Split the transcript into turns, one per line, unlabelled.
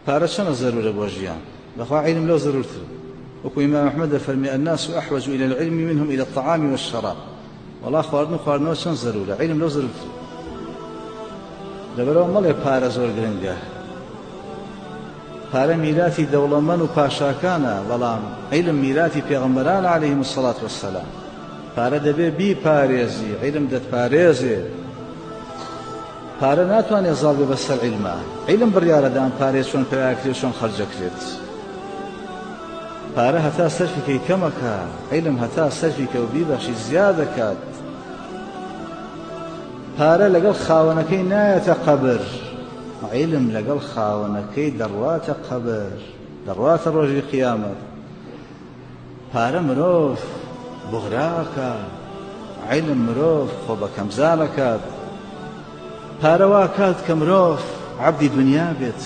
پارە چەنە زەرورە بۆ ژیان بەخوا عیلم لەو زەرورتر وەکو ئیمام ئەحمەد دەفەرمێ الناس أحوج إلى العلم منهم إلى الطعام والشراب وەڵا خواردن و خواردنەوە چەند زەرورە عیلم لەو زەرورتر لەبەرەوە مەڵێ پارە زۆر گرنگە پارە میراتی دەوڵەمەند و پاشاکانە بەڵام عیلم میراتی پێغەمبەرانە عەلەیهیم السەڵات وەسسەلام پارە دەبێ بیپارێزی عیلم دەتپارێزێ پارە ناتوانێت زاڵ بێ بەسەر عیلمە عیلم بڕیارەدان پارێ چۆن پێیاکرێت چۆن خەرجەکرێت پارە هەتا سەرفیکەی کەمەکە عیلم هەتا سەرفیکە و بیبەخشی زیادەکات پارە لەگەڵ خاوەنەکەی نایەتە قەبر عیلم لەگەڵ خاوەنەکەی دەڕواتە قەبر دەڕواتە ڕۆژی قیامەت پارە مرۆڤ بوغراکە عیلم مرۆڤ خۆ بە کەمزانەکات پارە وا کات کە مرۆڤ عەبدی دونیا بێت